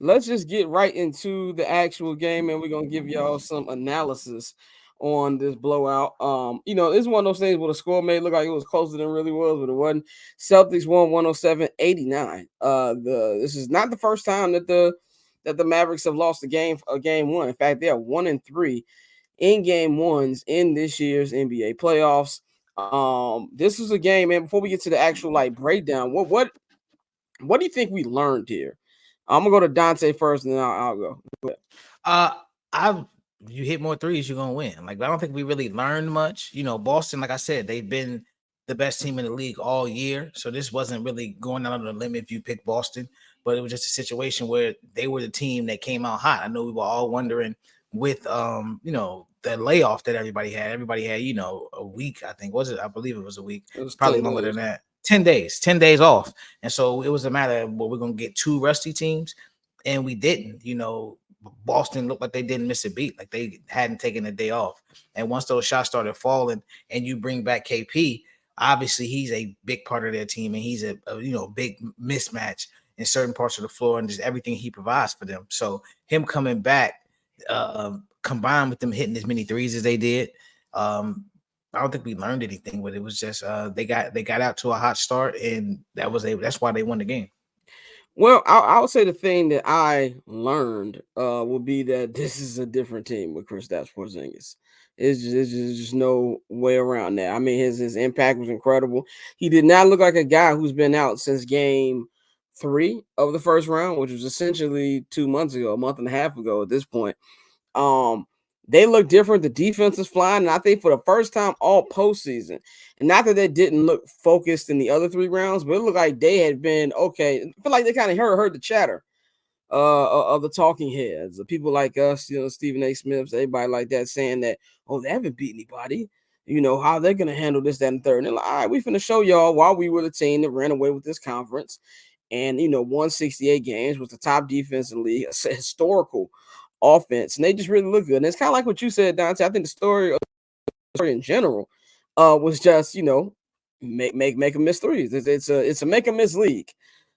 let's just get right into the actual game, and we're gonna give y'all some analysis on this blowout. It's one of those things where the score may look like it was closer than it really was, but it wasn't. Celtics won 107-89. This is not the first time that the Mavericks have lost a game one. In fact, they are 1-3 in game ones in this year's NBA playoffs. This is a game, man. Before we get to the actual breakdown, what do you think we learned here? I'm gonna go to Dante first, and then I'll go. Uh, I you hit more threes, you're gonna win. Like I don't think we really learned much. Boston, like I said, they've been the best team in the league all year, so this wasn't really going out on the limit if you pick Boston. But it was just a situation where they were the team that came out hot. I know we were all wondering with the layoff that everybody had. Everybody had a week. I think was it? I believe it was a week. It was Probably 10 longer days. than that. 10 days off, and so it was a matter of we're gonna get two rusty teams, and we didn't. Boston looked like they didn't miss a beat, like they hadn't taken a day off. And once those shots started falling, and you bring back KP, obviously he's a big part of their team, and he's a big mismatch in certain parts of the floor, and just everything he provides for them. So him coming back, combined with them hitting as many threes as they did, I don't think we learned anything, but it was just they got out to a hot start, and that's why they won the game. Well, I would say the thing that I learned would be that this is a different team with Kristaps Porzingis. It's just no way around that. I mean, his impact was incredible. He did not look like a guy who's been out since game 3 of the first round, which was essentially 2 months ago, a month and a half ago at this point. Um, they look different. The defense is flying, and I think for the first time all postseason, and not that they didn't look focused in the other 3 rounds, but it looked like they had been okay. I feel like they kind of heard the chatter of the talking heads, the people like us, Stephen A. Smiths, everybody like that, saying that they haven't beat anybody. How they're gonna handle this, that, and third. And they're like, all right, we finna show y'all why we were the team that ran away with this conference, and won 68 games, was the top defense in the league, a historical offense, and they just really look good. And it's kind of like what you said, Dante. I think the story in general was just make them miss threes. It's a make them miss league,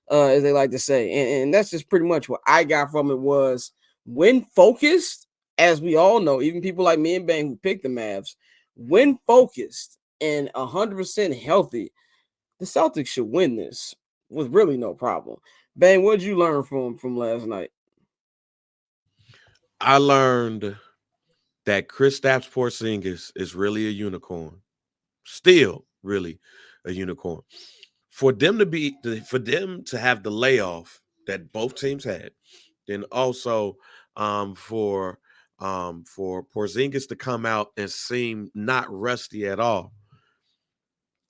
as they like to say, and that's just pretty much what I got from it. Was when focused, as we all know, even people like me and Bang who picked the Mavs, when focused and 100% healthy, the Celtics should win this with really no problem. Bang, what did you learn from last night? I learned that Kristaps Porzingis is really a unicorn. Still really a unicorn. For them to have the layoff that both teams had, then also for Porzingis to come out and seem not rusty at all.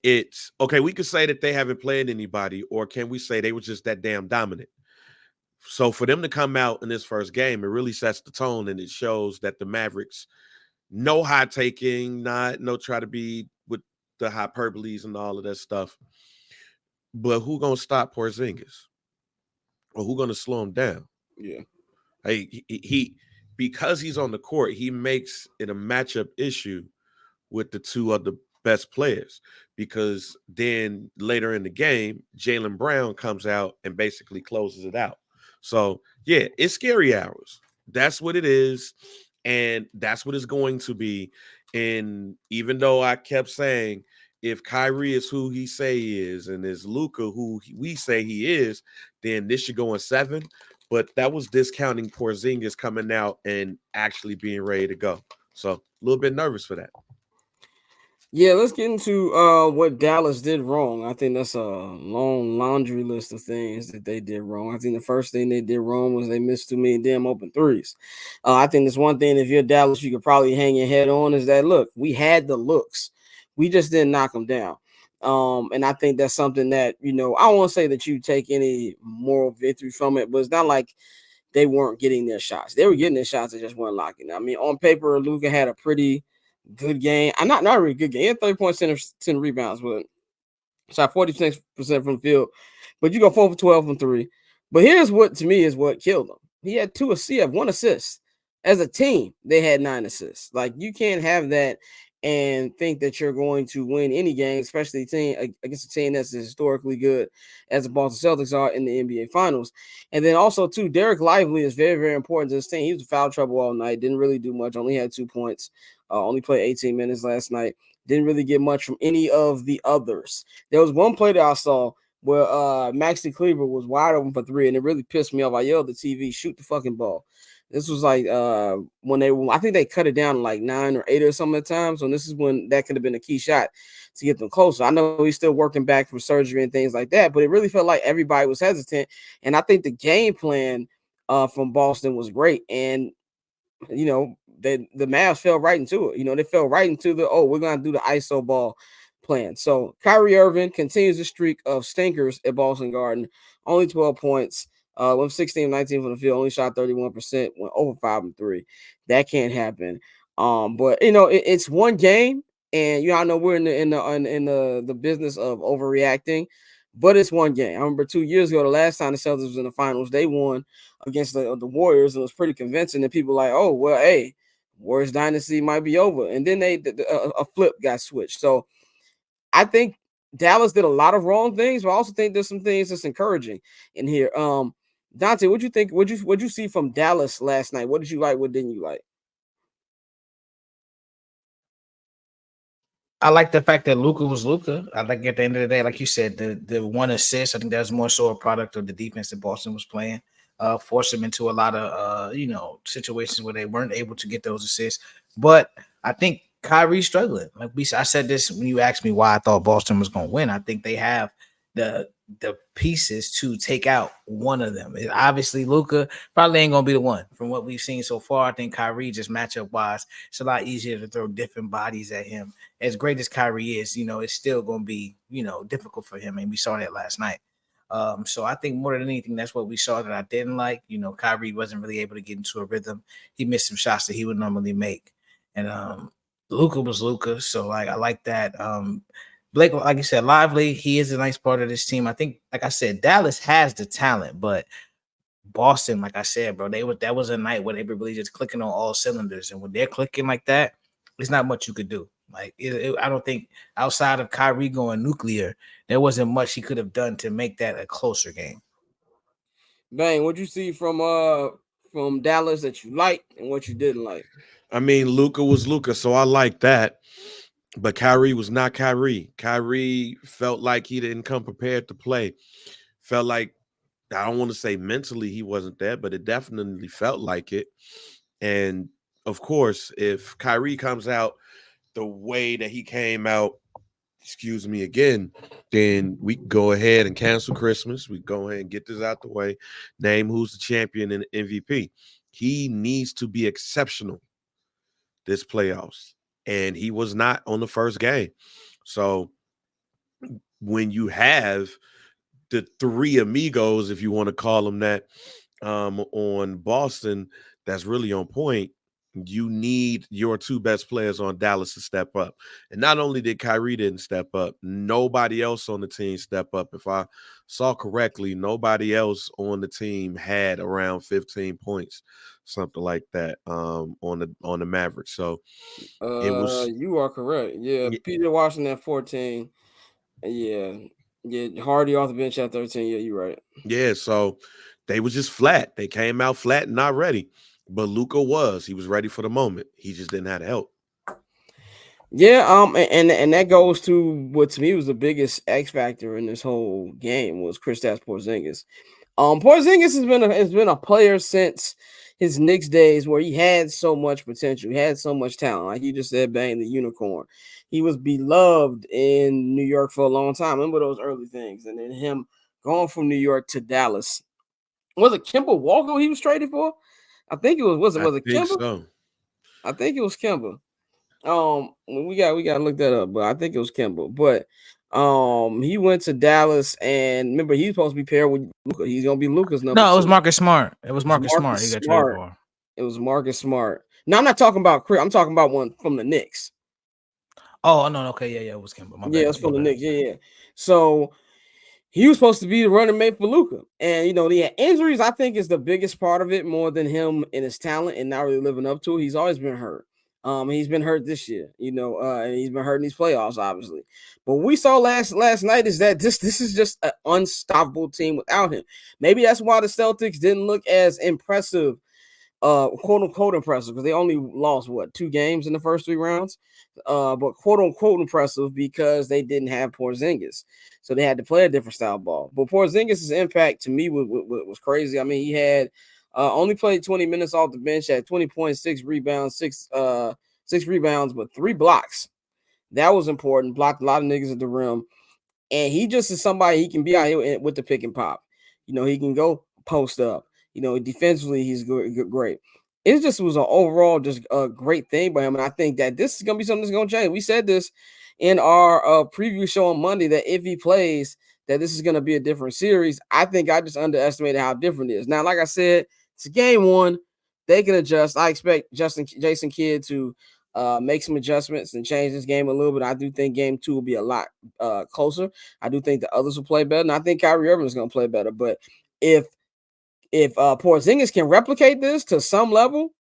It's okay. We could say that they haven't played anybody, or can we say they were just that damn dominant? So for them to come out in this first game, it really sets the tone, and it shows that the Mavericks, no high taking, no try to be with the hyperboles and all of that stuff. But who gonna stop Porzingis, or who gonna slow him down? Yeah. Hey, he because he's on the court, he makes it a matchup issue with the two other best players, because then later in the game, Jaylen Brown comes out and basically closes it out. So yeah, it's scary hours. That's what it is, and that's what it's going to be. And even though I kept saying, if Kyrie is who he say he is, and is Luka who we say he is, then this should go in 7. But that was discounting Porzingis coming out and actually being ready to go. So a little bit nervous for that. Yeah, let's get into what Dallas did wrong. I think that's a long laundry list of things that they did wrong. I think the first thing they did wrong was they missed too many damn open threes. I think there's one thing, if you're Dallas, you could probably hang your head on, is that look, we had the looks, we just didn't knock them down. And I think that's something that I don't want to say that you take any moral victory from it, but it's not like they weren't getting their shots. They were getting their shots, they just weren't locking. I mean, on paper, Luka had a pretty good game. I'm not a really good game. He had 30 points, 10 rebounds, but shot 46% from the field. But you go 4 for 12 from 3. But here's what to me is what killed him. He had 2 assists, 1 assist. As a team, they had 9 assists. Like, you can't have that and think that you're going to win any game, especially against a team that's historically good as the Boston Celtics are in the NBA Finals. And then also, too, Derek Lively is very, very important to this team. He was in foul trouble all night, didn't really do much, only had 2 points, only played 18 minutes last night, didn't really get much from any of the others. There was one play that I saw where Maxi Kleber was wide open for 3, and it really pissed me off. I yelled at the TV, shoot the fucking ball. This was like when I think they cut it down to like 9 or 8 or something at times. So this is when that could have been a key shot to get them closer. I know he's still working back from surgery and things like that, but it really felt like everybody was hesitant. And I think the game plan from Boston was great. And the Mavs fell right into it. They fell right into we're gonna do the ISO ball plan. So Kyrie Irving continues the streak of stinkers at Boston Garden, only 12 points. Went 16-19 from the field, only shot 31%, went over 5 and 3. That can't happen. But it's one game, and I know we're in the business of overreacting, but it's one game. I remember 2 years ago, the last time the Celtics was in the finals, they won against the Warriors, and it was pretty convincing. And people were like, oh well, hey, Warriors dynasty might be over, and then a flip got switched. So I think Dallas did a lot of wrong things, but I also think there's some things that's encouraging in here. Dante, what you think? What'd you see from Dallas last night? What did you like? What didn't you like? I like the fact that Luka was Luka. I like at the end of the day, like you said, the 1 assist. I think that was more so a product of the defense that Boston was playing. Forced them into a lot of situations where they weren't able to get those assists. But I think Kyrie's struggling. I said this when you asked me why I thought Boston was going to win. I think they have the pieces to take out one of them. Obviously, Luka probably ain't gonna be the one from what we've seen so far. I think Kyrie, just matchup wise, it's a lot easier to throw different bodies at him. As great as Kyrie is, it's still gonna be difficult for him, and we saw that last night. So I think more than anything, that's what we saw that I didn't like. Kyrie wasn't really able to get into a rhythm. He missed some shots that he would normally make, and Luka was Luka. So I like that. Blake, like you said, Lively, he is a nice part of this team. I think, like I said, Dallas has the talent, but Boston, like I said, bro, that was a night where they were really just clicking on all cylinders. And when they're clicking like that, there's not much you could do. I don't think outside of Kyrie going nuclear, there wasn't much he could have done to make that a closer game. Bang, what'd you see from Dallas that you liked and what you didn't like? I mean, Luka was Luka, so I like that. But Kyrie was not Kyrie. Kyrie felt like he didn't come prepared to play. Felt like, I don't want to say mentally he wasn't there, but it definitely felt like it. And of course, if Kyrie comes out the way that he came out, excuse me again, then we can go ahead and cancel Christmas. We go ahead and get this out the way. Name who's the champion and MVP. He needs to be exceptional this playoffs. And he was not on the first game. So when you have the 3 amigos, if you want to call them that, on Boston, that's really on point. You need your 2 best players on Dallas to step up. And not only did Kyrie didn't step up, nobody else on the team step up. If I saw correctly, nobody else on the team had around 15 points, something like that, on the Mavericks. So it was, You are correct. Yeah, Peter Washington at 14. Yeah. Hardy off the bench at 13. Yeah, you're right. yeah, so they was just flat. They came out flat and not ready. But Luka he was ready for the moment. He just didn't have the help. Yeah, and that goes to what to me was the biggest X factor in this whole game was Kristaps Porzingis. Porzingis has been a player since his Knicks days where he had so much potential, he had so much talent. Like you just said, bang, the unicorn. He was beloved in New York for a long time. Remember those early things, and then him going from New York to Dallas. Was it Kemba Walker he was traded for? I think it was. Was it Kemba? So. I think it was Kemba. We got to look that up, but I think it was Kemba. But he went to Dallas, and remember he's supposed to be paired with Luka. He's gonna be Luka's number. No, it was 2. Marcus Smart. It was Marcus Smart. He got traded for. It was Marcus Smart. No, I'm not talking about Chris. I'm talking about one from the Knicks. Oh no, okay, yeah, it was Kemba. My bad. It's from the Knicks. Yeah. So he was supposed to be the running mate for Luka, and the injuries I think is the biggest part of it, more than him and his talent and not really living up to it. He's always been hurt. He's been hurt this year, and he's been hurt in these playoffs, obviously. But what we saw last night is that this is just an unstoppable team without him. Maybe that's why the Celtics didn't look as impressive, quote unquote impressive, because they only lost 2 games in the first 3 rounds. But quote unquote impressive because they didn't have Porzingis, so they had to play a different style ball. But Porzingis' impact to me was crazy. I mean, he had only played 20 minutes off the bench, had 20.6 rebounds, 6 rebounds, but 3 blocks. That was important. Blocked a lot of niggas at the rim. And he just is somebody, he can be out here with the pick and pop. He can go post up. Defensively, he's great. It just was an overall just a great thing by him. And I think that this is going to be something that's going to change. We said this in our preview show on Monday, that if he plays, that this is going to be a different series. I think I just underestimated how different it is. Now, like I said, it's game 1. They can adjust. I expect Jason Kidd to make some adjustments and change this game a little bit. I do think game 2 will be a lot closer. I do think the others will play better. And I think Kyrie Irving is going to play better. But if Porzingis can replicate this to some level,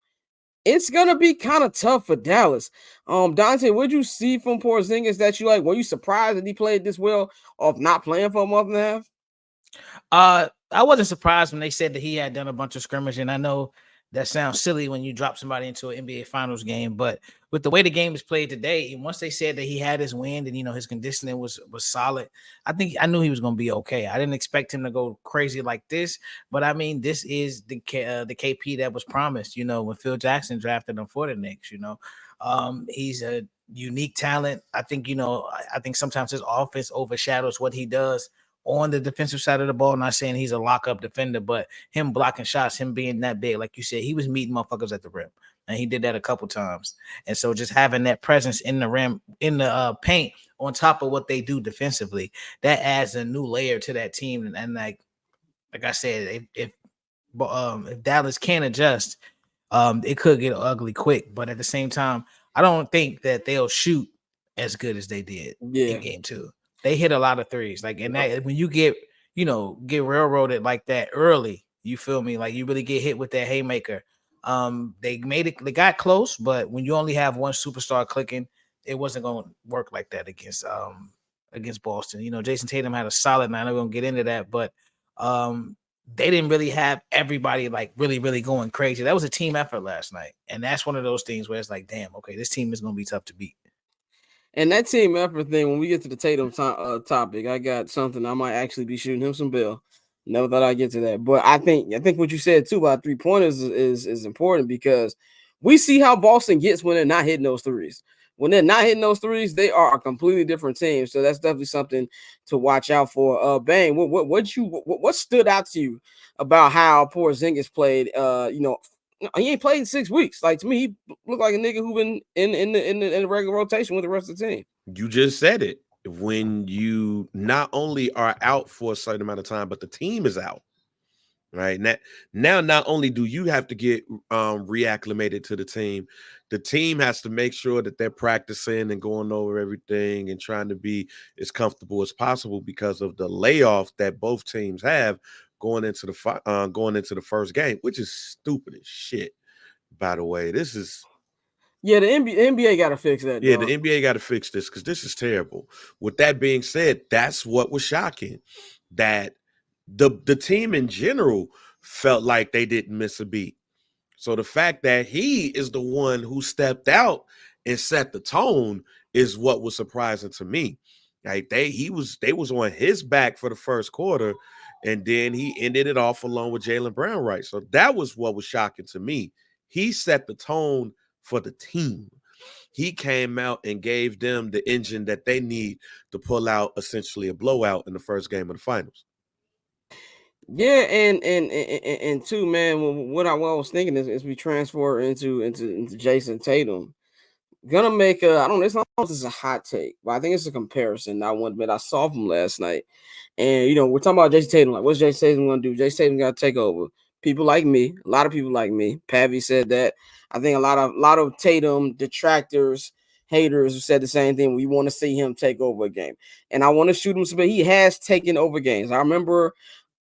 it's gonna be kind of tough for Dallas. Dante, what'd you see from Porzingis that you like? Were you surprised that he played this well off not playing for a month and a half? I wasn't surprised when they said that he had done a bunch of scrimmage, and I know that sounds silly when you drop somebody into an NBA Finals game, but with the way the game is played today, and once they said that he had his wind and his conditioning was solid, I knew he was going to be okay. I didn't expect him to go crazy like this, but I mean, this is the KP that was promised. When Phil Jackson drafted him for the Knicks, he's a unique talent. I think I think sometimes his offense overshadows what he does on the defensive side of the ball. Not saying he's a lockup defender, but him blocking shots, him being that big, like you said, he was meeting motherfuckers at the rim, and he did that a couple times. And so just having that presence in the rim, in the paint, on top of what they do defensively, that adds a new layer to that team. And like I said, if Dallas can adjust, it could get ugly quick. But at the same time, I don't think that they'll shoot as good as they did in game 2. They hit a lot of threes, and that when you get railroaded like that early, you feel me? Like you really get hit with that haymaker. They got close, but when you only have one superstar clicking, it wasn't going to work like that against Boston. Jason Tatum had a solid night. I'm going to get into that, but they didn't really have everybody really, really going crazy. That was a team effort last night, and that's one of those things where it's like, damn, okay, this team is going to be tough to beat. And that team effort thing, when we get to the Tatum topic, I got something. I might actually be shooting him some bill. Never thought I'd get to that. But I think what you said too about 3-pointers is important, because we see how Boston gets when they're not hitting those threes. When they're not hitting those threes, they are a completely different team. So that's definitely something to watch out for. Bang, what stood out to you about how Porzingis played? He ain't played in 6 weeks. Like, to me, he looked like a nigga who been in the regular rotation with the rest of the team. You just said it. When you not only are out for a certain amount of time, but the team is out, right? Now not only do you have to get reacclimated to the team has to make sure that they're practicing and going over everything and trying to be as comfortable as possible because of the layoff that both teams have going into the first game, which is stupid as shit. By the way, this is the NBA got to fix that. Yeah, dog. the NBA got to fix this because this is terrible. With that being said, that's what was shocking, that the team in general felt like they didn't miss a beat. So the fact that he is the one who stepped out and set the tone is what was surprising to me. Like they was on his back for the first quarter, and then he ended it off along with Jaylen Brown, right? So that was what was shocking to me. He set the tone for the team. He came out and gave them the engine that they need to pull out essentially a blowout in the first game of the finals. Yeah, and too, man. What I was thinking is we transfer into Jason Tatum. Gonna make I don't know. It's not as a hot take, but I think it's a comparison. I want to admit I saw him last night, and we're talking about Jason Tatum. Like, what's Jason Tatum gonna do? Jason Tatum got to take over. People like me, a lot of people like me. Pavi said that. I think a lot of Tatum detractors, haters have said the same thing. We want to see him take over a game, and I want to shoot him some. But he has taken over games. I remember,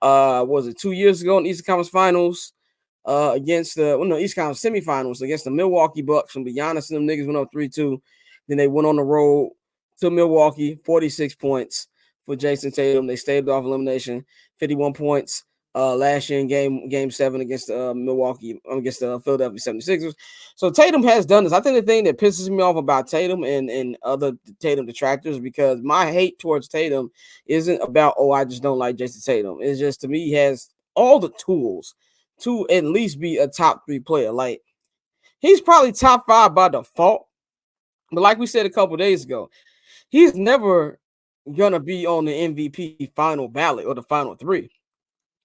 was it 2 years ago in the Eastern Conference Finals? against the East Conference semifinals against the Milwaukee Bucks. When Giannis and them niggas went up 3-2. Then they went on the road to Milwaukee, 46 points for Jason Tatum. They staved off elimination, 51 points last year in game 7 against against the Philadelphia 76ers. So Tatum has done this. I think the thing that pisses me off about Tatum and other Tatum detractors, because my hate towards Tatum isn't about, I just don't like Jason Tatum. It's just, to me, he has all the tools to at least be a top 3 player. Like, he's probably top 5 by default. But like we said a couple days ago, he's never going to be on the MVP final ballot or the final 3.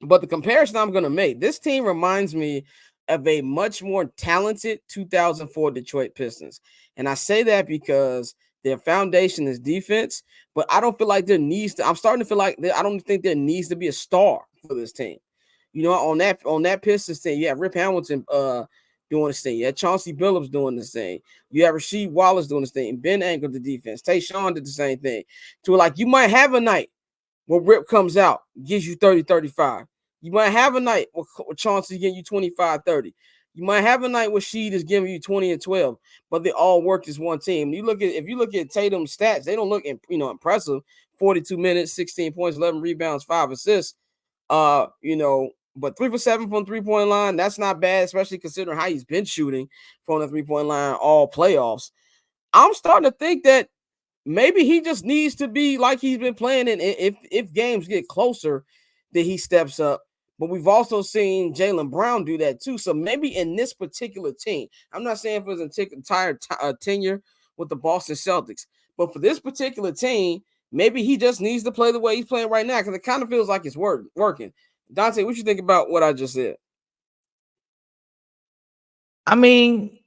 But the comparison I'm going to make, this team reminds me of a much more talented 2004 Detroit Pistons. And I say that because their foundation is defense, but I don't feel like I'm starting to feel like I don't think there needs to be a star for this team. On that Pistons team, you have Rip Hamilton doing this thing. You had Chauncey Billups doing this thing. You have Rasheed Wallace doing this thing. Ben anchored the defense. Tayshaun did the same thing. So, like, you might have a night where Rip comes out, gives you 30, 35. You might have a night where Chauncey's giving you 25, 30. You might have a night where Sheed is giving you 20 and 12, but they all work as one team. If you look at Tatum's stats, they don't look impressive. 42 minutes, 16 points, 11 rebounds, 5 assists. But 3 for 7 from the 3-point line, that's not bad, especially considering how he's been shooting from the 3-point line all playoffs. I'm starting to think that maybe he just needs to be like he's been playing, and if games get closer, then he steps up. But we've also seen Jaylen Brown do that too. So maybe in this particular team, I'm not saying for his entire tenure with the Boston Celtics, but for this particular team, maybe he just needs to play the way he's playing right now, because it kind of feels like it's working. Dante, what you think about what I just said? I mean,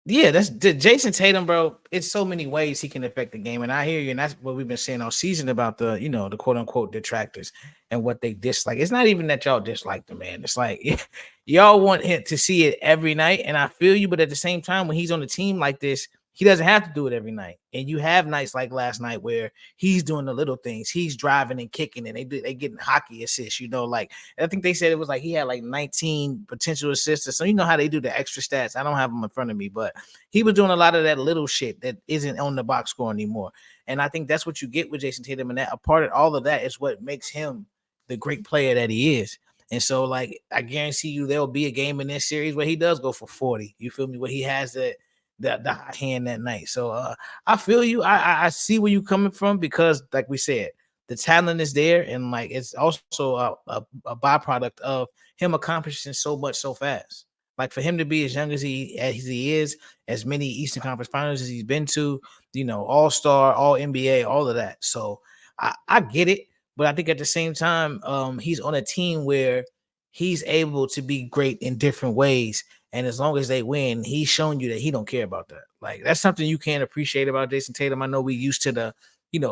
yeah, that's Jason Tatum, bro. It's so many ways he can affect the game, and I hear you, and that's what we've been saying all season about the quote unquote detractors and what they dislike. It's not even that y'all dislike the man. It's like y'all want him to see it every night, and I feel you, but at the same time, when he's on a team like this, he doesn't have to do it every night. And you have nights like last night where he's doing the little things. He's driving and kicking, and they getting hockey assists. I think they said it was like he had like 19 potential assists. So you know how they do the extra stats. I don't have them in front of me, but he was doing a lot of that little shit that isn't on the box score anymore. And I think that's what you get with Jason Tatum. And that a part of all of that is what makes him the great player that he is. And so, like, I guarantee you there'll be a game in this series where he does go for 40. You feel me? Where he has the high hand that night. So I feel you. I see where you're coming from, because like we said, the talent is there, and like it's also a byproduct of him accomplishing so much so fast. Like, for him to be as young as he is, as many Eastern Conference Finals as he's been to, All-Star, All-NBA, all of that. So I get it, but I think at the same time, he's on a team where he's able to be great in different ways. And as long as they win, he's shown you that he don't care about that. Like, that's something you can't appreciate about Jason Tatum. I know we used to the,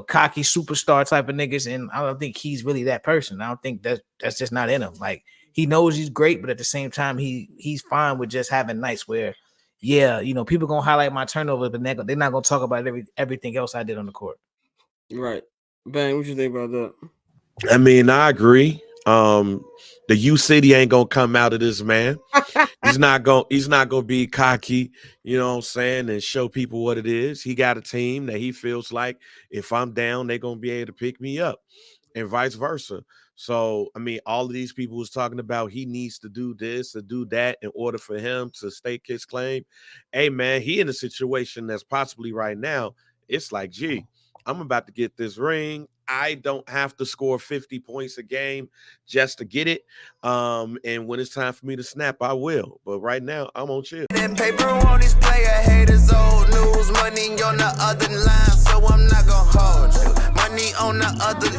cocky superstar type of niggas, and I don't think he's really that person. I don't think that's just not in him. Like, he knows he's great, but at the same time, he's fine with just having nights where, people gonna highlight my turnovers, but they're not gonna talk about everything else I did on the court. Right. Bang, what you think about that? I mean, I agree. The U City ain't gonna come out of this, man. He's not gonna be cocky, you know what I'm saying, and show people what it is. He got a team that he feels like if I'm down, they're gonna be able to pick me up, and vice versa. So, I mean, all of these people was talking about he needs to do this or do that in order for him to stake his claim. Hey, man, he in a situation that's possibly right now. It's like, gee, I'm about to get this ring. I don't have to score 50 points a game just to get it. And when it's time for me to snap, I will. But right now, I'm on chill. That paper on this player haters, old news, money on the other line, so I'm not gonna hold you. Money on the other